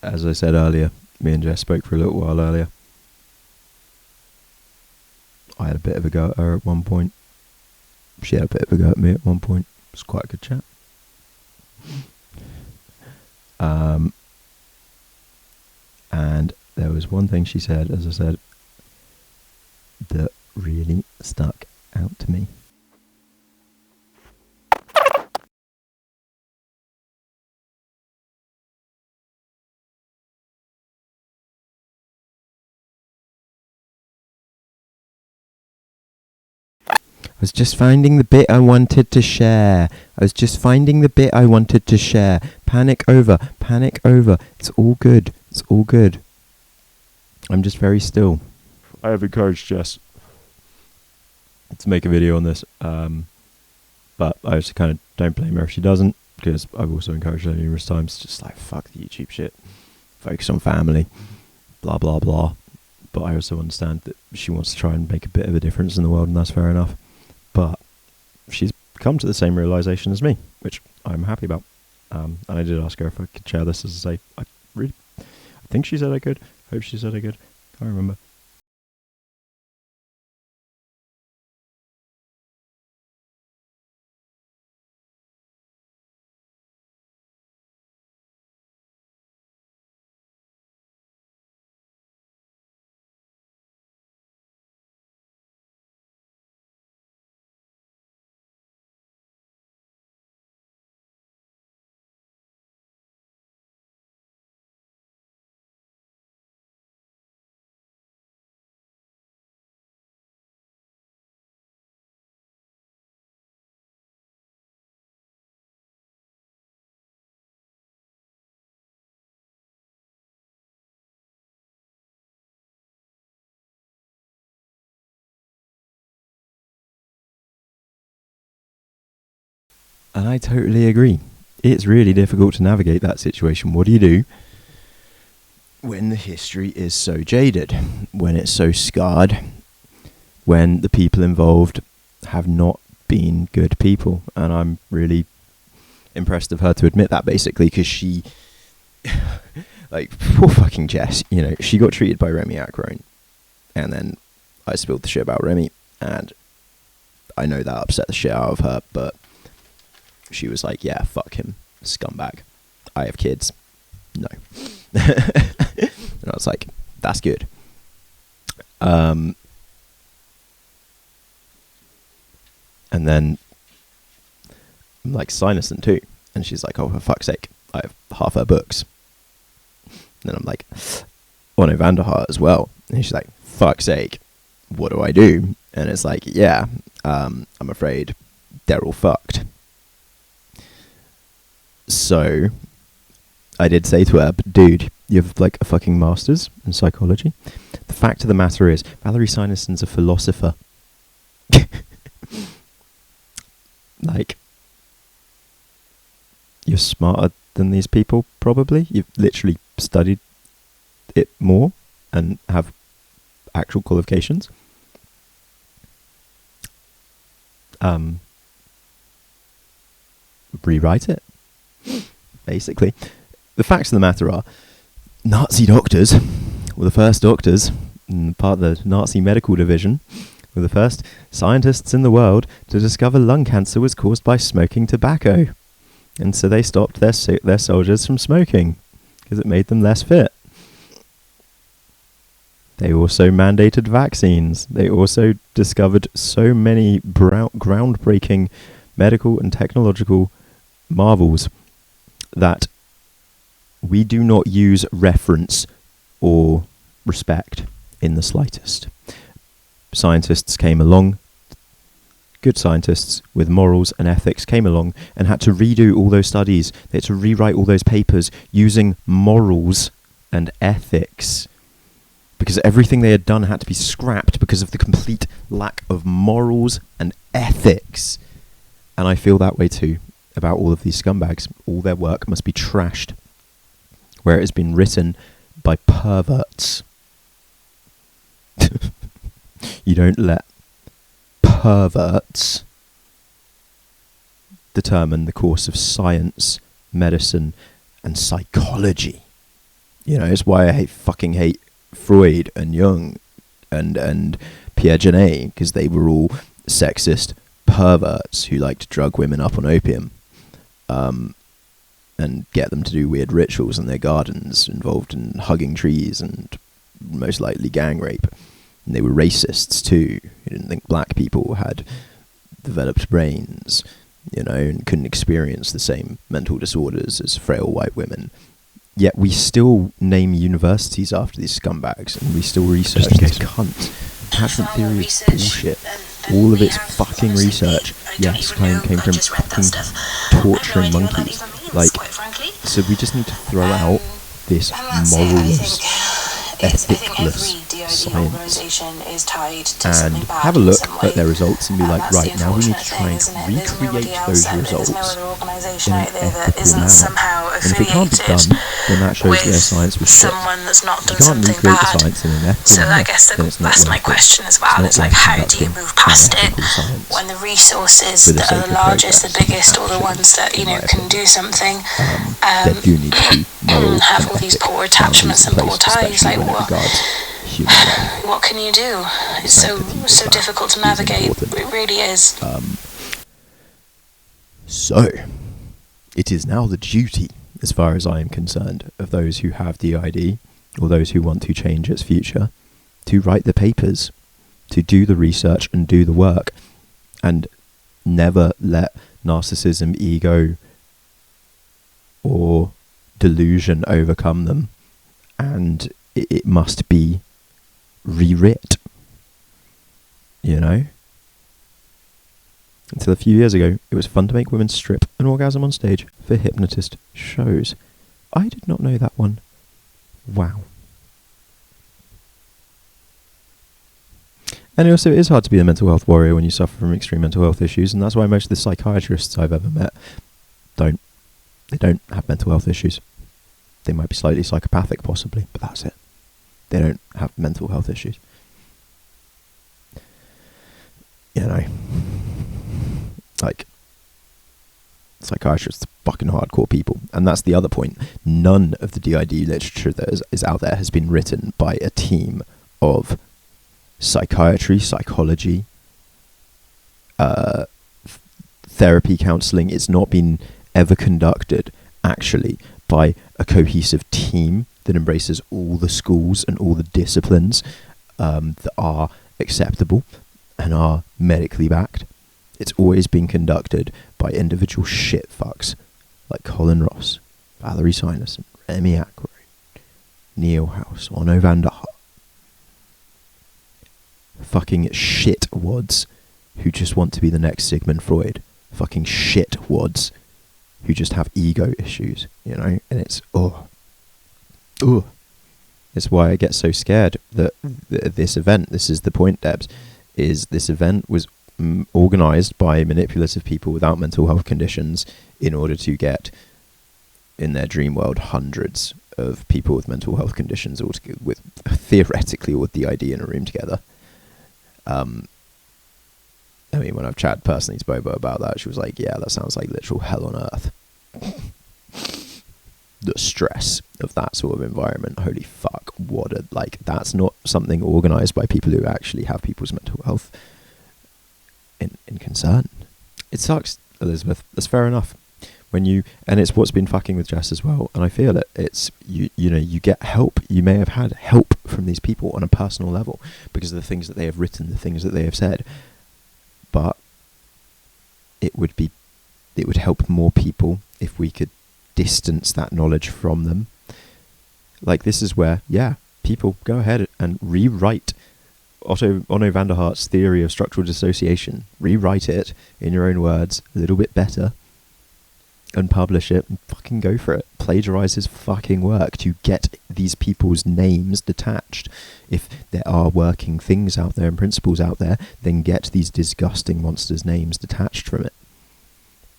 as I said earlier, me and Jess spoke for a little while earlier. I had a bit of a go at her at one point. She had a bit of a go at me at one point. It was quite a good chat. And there was one thing she said, as I said, that really stuck out to me. I was just finding the bit I wanted to share. Panic over. It's all good. I'm just very still. I have encouraged Jess to make a video on this, but I just kind of don't blame her if she doesn't, because I've also encouraged her numerous times, just like, fuck the YouTube shit, focus on family, blah blah blah. But I also understand that she wants to try and make a bit of a difference in the world, and that's fair enough. But she's come to the same realization as me, which I'm happy about. And I did ask her if I could share this, as I say. I think she said I could. Hope she said I could. Can't remember. And I totally agree. It's really difficult to navigate that situation. What do you do when the history is so jaded, when it's so scarred, when the people involved have not been good people? And I'm really impressed of her to admit that, basically, because she, like, poor fucking Jess, you know, she got treated by Remy Acrone, and then I spilled the shit about Remy, and I know that upset the shit out of her, but she was like, yeah, fuck him, scumbag. I have kids. No. And I was like, that's good. And then I'm like, Sinuson too. And she's like, oh, for fuck's sake, I have half her books. And then I'm like, Onno van der Hart as well. And she's like, fuck's sake, what do I do? And it's like, yeah, I'm afraid they're all fucked. So I did say to her, but dude, you have like a fucking master's in psychology. The fact of the matter is, Valerie Sinuson's a philosopher. Like, you're smarter than these people, probably. You've literally studied it more and have actual qualifications. Rewrite it, basically. The facts of the matter are, Nazi doctors were the first doctors, part of the Nazi medical division, were the first scientists in the world to discover lung cancer was caused by smoking tobacco. And so they stopped their soldiers from smoking, because it made them less fit. They also mandated vaccines. They also discovered so many groundbreaking medical and technological marvels that we do not use reference or respect in the slightest. Scientists came along, good scientists with morals and ethics came along and had to redo all those studies. They had to rewrite all those papers using morals and ethics, because everything they had done had to be scrapped because of the complete lack of morals and ethics. And I feel that way too about all of these scumbags. All their work must be trashed, where it has been written by perverts. You don't let perverts determine the course of science, medicine, and psychology. You know, it's why I fucking hate Freud and Jung and Pierre Genet, because they were all sexist perverts who liked to drug women up on opium and get them to do weird rituals in their gardens involved in hugging trees and most likely gang rape. And they were racists too. Who didn't think black people had developed brains, you know, and couldn't experience the same mental disorders as frail white women. Yet we still name universities after these scumbags, and we still research these cunts. Patent theory is bullshit. All of its fucking research, yes, came from fucking torturing monkeys. Like, so we just need to throw out this moralless, ethicless science and have a look at their results and be like, right, now we need to try and recreate those results in an ethical manner. And if it can't be done, then that shows their science was shit. If you can't recreate the science in an ethical manner, I guess that's my question as well. It's like, how do you move past it when the resources that are the largest, the biggest, or the ones that, you know, can do something have all these poor attachments and poor ties? Like, what can you do? It's so difficult to navigate. It really is. So, it is now the duty, as far as I am concerned, of those who have DID, or those who want to change its future, to write the papers, to do the research and do the work, and never let narcissism, ego, or delusion overcome them. And it must be rewrit, you know? Until a few years ago, it was fun to make women strip and orgasm on stage for hypnotist shows. I did not know that one. Wow. And also, it is hard to be a mental health warrior when you suffer from extreme mental health issues, and that's why most of the psychiatrists I've ever met don't have mental health issues. They might be slightly psychopathic, possibly, but that's it. They don't have mental health issues. You know, like, psychiatrists are fucking hardcore people. And that's the other point. None of the DID literature that is out there has been written by a team of psychiatry, psychology, therapy, counselling. It's not been ever conducted, actually, by a cohesive team that embraces all the schools and all the disciplines that are acceptable and are medically backed. It's always been conducted by individual shit fucks like Colin Ross, Valerie Sinerson, Remy Ackroyd, Neil House, Onno van der Hart. Fucking shitwads who just want to be the next Sigmund Freud. Fucking shitwads who just have ego issues, you know? And it's, It's why I get so scared that this event, this is the point, Debs, is this event was organised by manipulative people without mental health conditions in order to get, in their dream world, hundreds of people with mental health conditions with theoretically with the ID in a room together. I mean, when I've chatted personally to Bobo about that, she was like, yeah, that sounds like literal hell on earth. The stress of that sort of environment, holy fuck, that's not something organised by people who actually have people's mental health in concern. It sucks, Elizabeth, that's fair enough. And it's what's been fucking with Jess as well, and I feel it. It's, you know, you get help, you may have had help from these people on a personal level because of the things that they have written, the things that they have said, but it would help more people if we could distance that knowledge from them. Like, this is where, yeah, people go ahead and rewrite Onno van der Hart's theory of structural dissociation, rewrite it in your own words a little bit better and publish it and fucking go for it. Plagiarize his fucking work to get these people's names detached. If there are working things out there and principles out there, then get these disgusting monsters' names detached from it.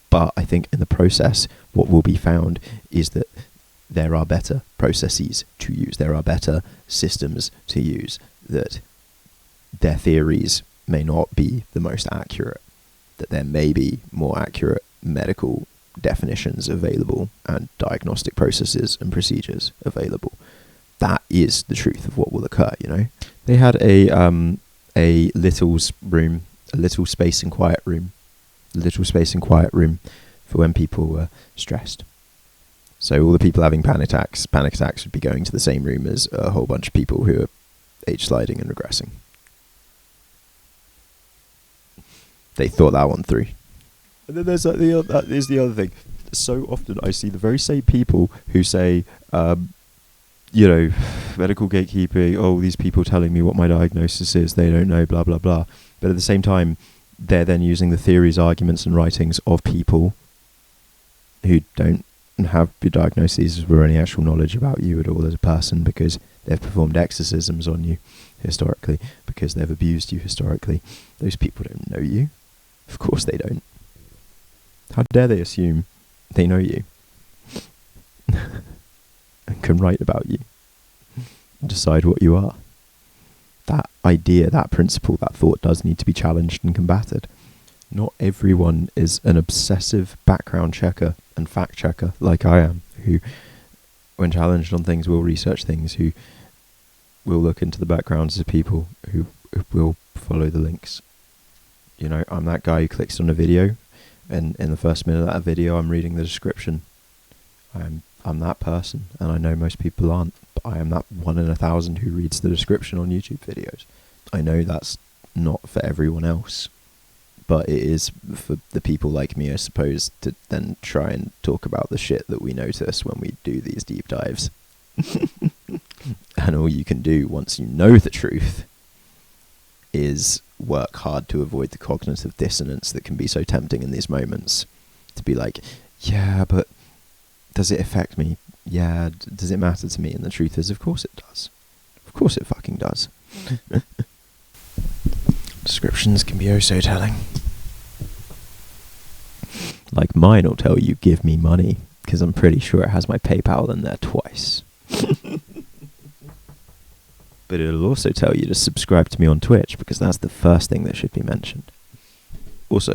But I think in the process, what will be found is that there are better processes to use. There are better systems to use, that their theories may not be the most accurate, that there may be more accurate medical definitions available and diagnostic processes and procedures available. That is the truth of what will occur, you know. They had a little's room, a little space and quiet room for when people were stressed. So all the people having panic attacks would be going to the same room as a whole bunch of people who are age sliding and regressing. They thought that one through. And then there's the other thing. So often I see the very same people who say, you know, medical gatekeeping, oh, these people telling me what my diagnosis is, they don't know, blah, blah, blah. But at the same time, they're then using the theories, arguments and writings of people who don't have your diagnoses or any actual knowledge about you at all as a person, because they've performed exorcisms on you historically, because they've abused you historically. Those people don't know you. Of course they don't. How dare they assume they know you and can write about you and decide what you are? That idea, that principle, that thought does need to be challenged and combated. Not everyone is an obsessive background checker and fact checker like I am, who, when challenged on things, will research things, who will look into the backgrounds of people, who will follow the links. You know, I'm that guy who clicks on a video, and in the first minute of that video, I'm reading the description. I'm that person, and I know most people aren't, but I am that 1 in 1,000 who reads the description on YouTube videos. I know that's not for everyone else, but it is for the people like me, I suppose, to then try and talk about the shit that we notice when we do these deep dives. And all you can do once you know the truth is work hard to avoid the cognitive dissonance that can be so tempting in these moments. To be like, yeah, but does it affect me? Yeah, does it matter to me? And the truth is, of course it does. Of course it fucking does. Descriptions can be oh so telling. Like mine will tell you, give me money, because I'm pretty sure it has my PayPal in there twice. But it'll also tell you to subscribe to me on Twitch, because that's the first thing that should be mentioned. Also,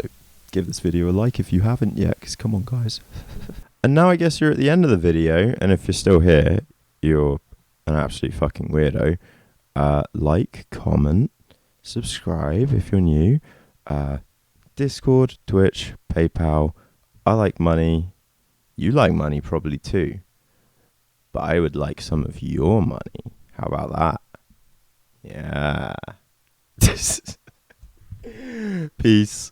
give this video a like if you haven't yet, because come on guys. And now I guess you're at the end of the video, and if you're still here, you're an absolute fucking weirdo. Like, comment, subscribe if you're new. Discord, Twitch, PayPal. I like money. You like money probably too. But I would like some of your money. How about that? Yeah. Peace.